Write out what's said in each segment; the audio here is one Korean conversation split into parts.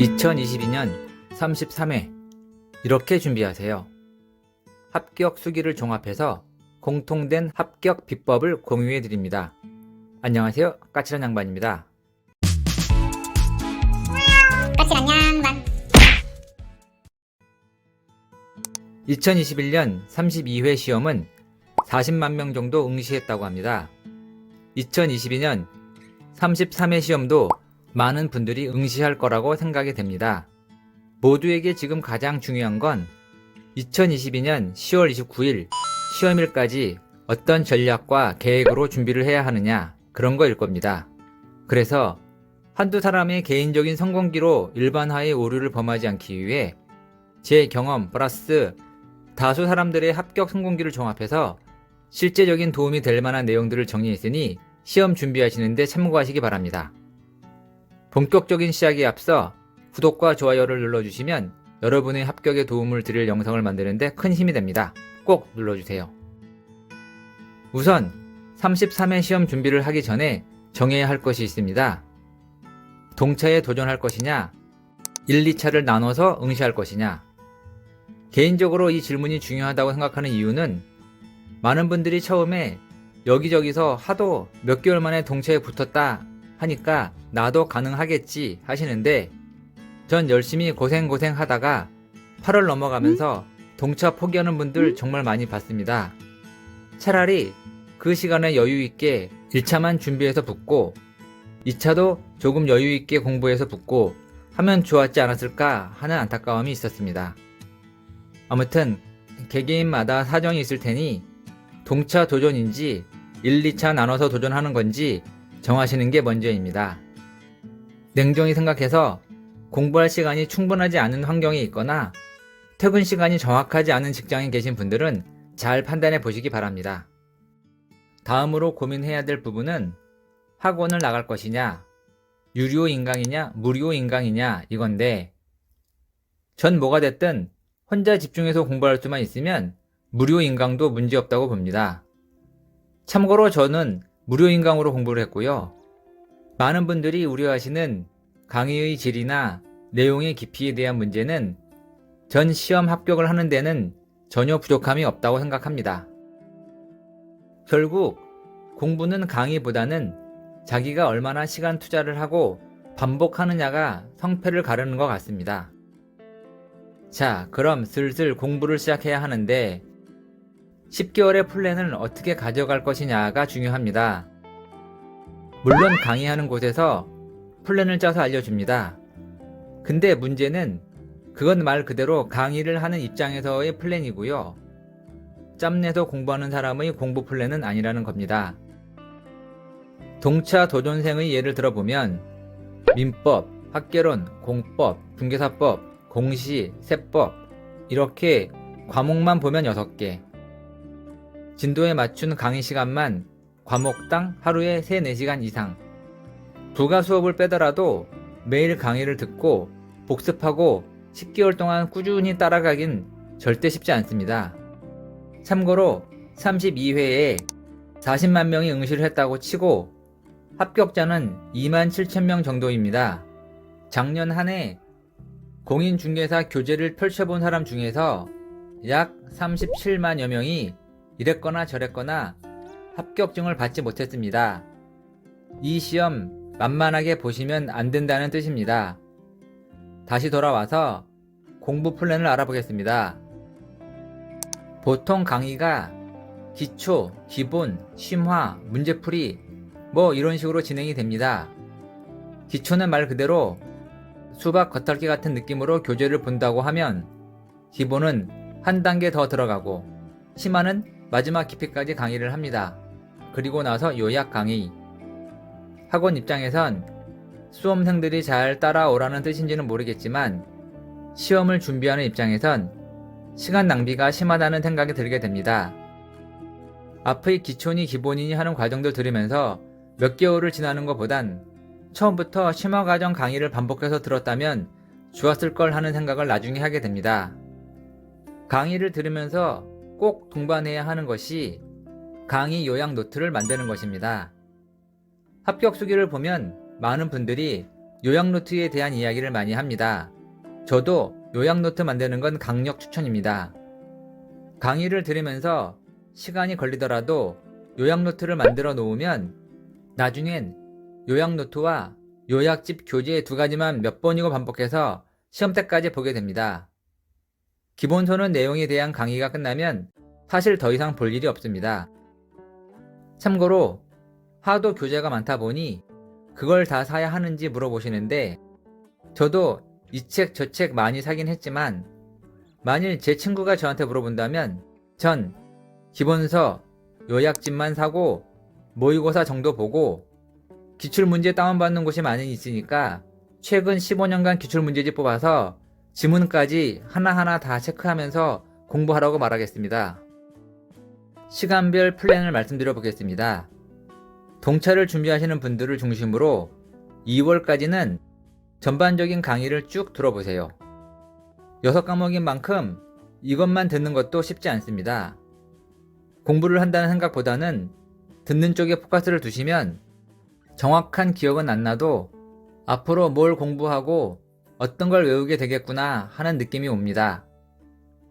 2022년 33회 이렇게 준비하세요. 합격 수기를 종합해서 공통된 합격 비법을 공유해 드립니다. 안녕하세요. 까칠한 양반입니다. 까칠한 양반. 2021년 32회 시험은 40만 명 정도 응시했다고 합니다. 2022년 33회 시험도 많은 분들이 응시할 거라고 생각이 됩니다. 모두에게 지금 가장 중요한 건 2022년 10월 29일 시험일까지 어떤 전략과 계획으로 준비를 해야 하느냐, 그런 거일 겁니다. 그래서 한두 사람의 개인적인 성공기로 일반화의 오류를 범하지 않기 위해 제 경험 플러스 다수 사람들의 합격 성공기를 종합해서 실제적인 도움이 될 만한 내용들을 정리했으니 시험 준비하시는데 참고하시기 바랍니다. 본격적인 시작에 앞서 구독과 좋아요를 눌러주시면 여러분의 합격에 도움을 드릴 영상을 만드는데 큰 힘이 됩니다. 꼭 눌러주세요. 우선 33회 시험 준비를 하기 전에 정해야 할 것이 있습니다. 동차에 도전할 것이냐, 1, 2차를 나눠서 응시할 것이냐. 개인적으로 이 질문이 중요하다고 생각하는 이유는 많은 분들이 처음에 여기저기서 하도 몇 개월 만에 동차에 붙었다 하니까 나도 가능하겠지 하시는데, 전 열심히 고생 하다가 8월 넘어가면서 동차 포기하는 분들 정말 많이 봤습니다. 차라리 그 시간에 여유있게 1차만 준비해서 붙고 2차도 조금 여유있게 공부해서 붙고 하면 좋았지 않았을까 하는 안타까움이 있었습니다. 아무튼 개개인마다 사정이 있을 테니 동차 도전인지 1, 2차 나눠서 도전하는 건지 정하시는 게 먼저입니다. 냉정히 생각해서 공부할 시간이 충분하지 않은 환경에 있거나 퇴근 시간이 정확하지 않은 직장에 계신 분들은 잘 판단해 보시기 바랍니다. 다음으로 고민해야 될 부분은 학원을 나갈 것이냐, 유료 인강이냐, 무료 인강이냐 이건데, 전 뭐가 됐든 혼자 집중해서 공부할 수만 있으면 무료 인강도 문제없다고 봅니다. 참고로 저는 무료 인강으로 공부를 했고요. 많은 분들이 우려하시는 강의의 질이나 내용의 깊이에 대한 문제는 전 시험 합격을 하는 데는 전혀 부족함이 없다고 생각합니다. 결국 공부는 강의보다는 자기가 얼마나 시간 투자를 하고 반복하느냐가 성패를 가르는 것 같습니다. 자, 그럼 슬슬 공부를 시작해야 하는데 10개월의 플랜을 어떻게 가져갈 것이냐가 중요합니다. 물론 강의하는 곳에서 플랜을 짜서 알려줍니다. 근데 문제는 그건 말 그대로 강의를 하는 입장에서의 플랜이고요. 짬내서 공부하는 사람의 공부 플랜은 아니라는 겁니다. 동차 도전생의 예를 들어보면 민법, 학개론, 공법, 중개사법, 공시, 세법 이렇게 과목만 보면 6개. 진도에 맞춘 강의 시간만 과목당 하루에 3, 4시간 이상. 부가 수업을 빼더라도 매일 강의를 듣고 복습하고 10개월 동안 꾸준히 따라가긴 절대 쉽지 않습니다. 참고로 32회에 40만 명이 응시를 했다고 치고 합격자는 27,000명 정도입니다. 작년 한 해 공인중개사 교재를 펼쳐본 사람 중에서 약 37만여 명이 이랬거나 저랬거나 합격증을 받지 못했습니다. 이 시험 만만하게 보시면 안 된다는 뜻입니다. 다시 돌아와서 공부 플랜을 알아보겠습니다. 보통 강의가 기초, 기본, 심화, 문제풀이 뭐 이런 식으로 진행이 됩니다. 기초는 말 그대로 수박 겉핥기 같은 느낌으로 교재를 본다고 하면 기본은 한 단계 더 들어가고 심화는 마지막 깊이까지 강의를 합니다. 그리고 나서 요약 강의. 학원 입장에선 수험생들이 잘 따라오라는 뜻인지는 모르겠지만 시험을 준비하는 입장에선 시간 낭비가 심하다는 생각이 들게 됩니다. 앞의 기초니 기본이니 하는 과정들 들으면서 몇 개월을 지나는 것보단 처음부터 심화 과정 강의를 반복해서 들었다면 좋았을 걸 하는 생각을 나중에 하게 됩니다. 강의를 들으면서 꼭 동반해야 하는 것이 강의 요약 노트를 만드는 것입니다. 합격 수기를 보면 많은 분들이 요약노트에 대한 이야기를 많이 합니다. 저도 요약노트 만드는 건 강력 추천입니다. 강의를 들으면서 시간이 걸리더라도 요약노트를 만들어 놓으면 나중엔 요약노트와 요약집 교재 두 가지만 몇 번이고 반복해서 시험 때까지 보게 됩니다. 기본서는 내용에 대한 강의가 끝나면 사실 더 이상 볼 일이 없습니다. 참고로 하도 교재가 많다 보니 그걸 다 사야 하는지 물어보시는데 저도 이 책 저 책 많이 사긴 했지만 만일 제 친구가 저한테 물어본다면 전 기본서, 요약집만 사고 모의고사 정도 보고 기출문제 다운받는 곳이 많이 있으니까 최근 15년간 기출문제집 뽑아서 지문까지 하나하나 다 체크하면서 공부하라고 말하겠습니다. 시간별 플랜을 말씀드려 보겠습니다. 동차를 준비하시는 분들을 중심으로 2월까지는 전반적인 강의를 쭉 들어보세요. 6과목인 만큼 이것만 듣는 것도 쉽지 않습니다. 공부를 한다는 생각보다는 듣는 쪽에 포커스를 두시면 정확한 기억은 안 나도 앞으로 뭘 공부하고 어떤 걸 외우게 되겠구나 하는 느낌이 옵니다.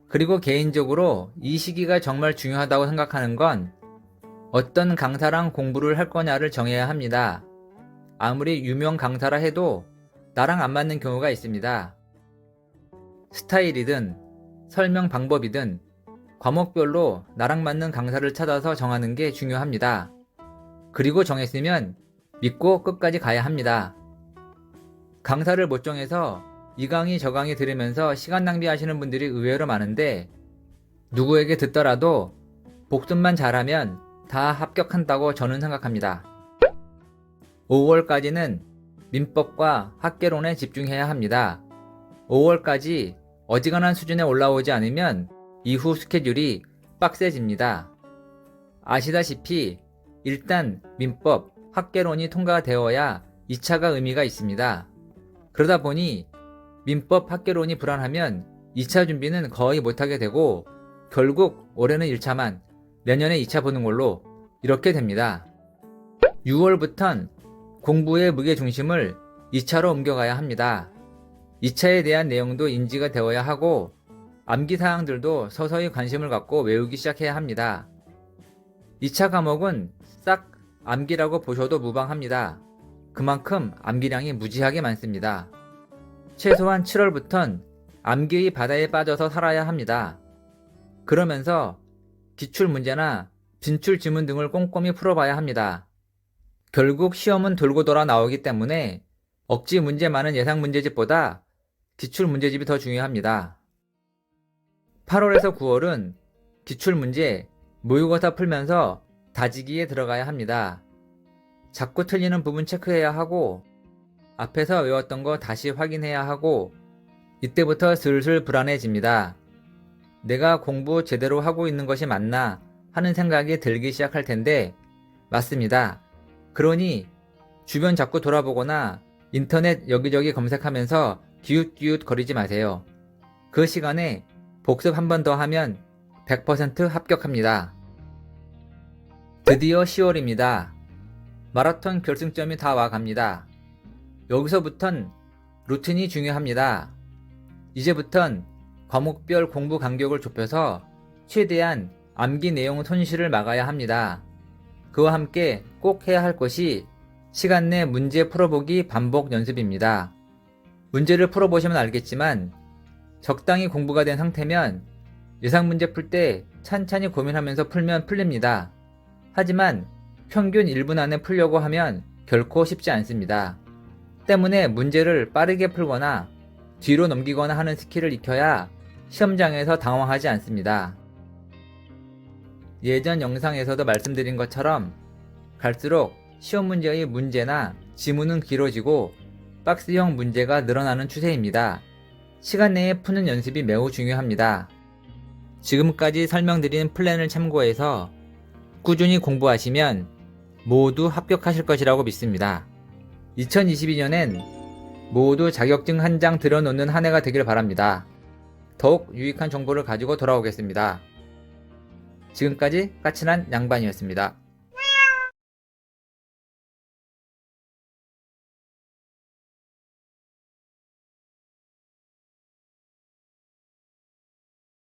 그리고 개인적으로 이 시기가 정말 중요하다고 생각하는 건 어떤 강사랑 공부를 할 거냐를 정해야 합니다. 아무리 유명 강사라 해도 나랑 안 맞는 경우가 있습니다. 스타일이든 설명 방법이든 과목별로 나랑 맞는 강사를 찾아서 정하는 게 중요합니다. 그리고 정했으면 믿고 끝까지 가야 합니다. 강사를 못 정해서 이 강의 저 강의 들으면서 시간 낭비하시는 분들이 의외로 많은데 누구에게 듣더라도 복습만 잘하면 다 합격한다고 저는 생각합니다. 5월까지는 민법과 학개론에 집중해야 합니다. 5월까지 어지간한 수준에 올라오지 않으면 이후 스케줄이 빡세집니다. 아시다시피 일단 민법, 학개론이 통과되어야 2차가 의미가 있습니다. 그러다 보니 민법, 학개론이 불안하면 2차 준비는 거의 못하게 되고 결국 올해는 1차만, 내년에 2차 보는 걸로 이렇게 됩니다. 6월부턴 공부의 무게중심을 2차로 옮겨가야 합니다. 2차에 대한 내용도 인지가 되어야 하고 암기사항들도 서서히 관심을 갖고 외우기 시작해야 합니다. 2차 과목은 싹 암기라고 보셔도 무방합니다. 그만큼 암기량이 무지하게 많습니다. 최소한 7월부턴 암기의 바다에 빠져서 살아야 합니다. 그러면서 기출문제나 진출지문 등을 꼼꼼히 풀어봐야 합니다. 결국 시험은 돌고 돌아 나오기 때문에 억지 문제 많은 예상문제집보다 기출문제집이 더 중요합니다. 8월에서 9월은 기출문제, 모의고사 풀면서 다지기에 들어가야 합니다. 자꾸 틀리는 부분 체크해야 하고 앞에서 외웠던 거 다시 확인해야 하고 이때부터 슬슬 불안해집니다. 내가 공부 제대로 하고 있는 것이 맞나 하는 생각이 들기 시작할 텐데 맞습니다. 그러니 주변 자꾸 돌아보거나 인터넷 여기저기 검색하면서 기웃기웃 거리지 마세요. 그 시간에 복습 한 번 더 하면 100% 합격합니다. 드디어 10월입니다. 마라톤 결승점이 다 와갑니다. 여기서부턴 루틴이 중요합니다. 이제부턴 과목별 공부 간격을 좁혀서 최대한 암기 내용 손실을 막아야 합니다. 그와 함께 꼭 해야 할 것이 시간 내 문제 풀어보기 반복 연습입니다. 문제를 풀어보시면 알겠지만 적당히 공부가 된 상태면 예상 문제 풀 때 찬찬히 고민하면서 풀면 풀립니다. 하지만 평균 1분 안에 풀려고 하면 결코 쉽지 않습니다. 때문에 문제를 빠르게 풀거나 뒤로 넘기거나 하는 스킬을 익혀야 시험장에서 당황하지 않습니다. 예전 영상에서도 말씀드린 것처럼 갈수록 시험 문제의 문제나 지문은 길어지고 박스형 문제가 늘어나는 추세입니다. 시간 내에 푸는 연습이 매우 중요합니다. 지금까지 설명드린 플랜을 참고해서 꾸준히 공부하시면 모두 합격하실 것이라고 믿습니다. 2022년엔 모두 자격증 한 장 들여놓는 한 해가 되길 바랍니다. 더욱 유익한 정보를 가지고 돌아오겠습니다. 지금까지 까칠한 양반이었습니다.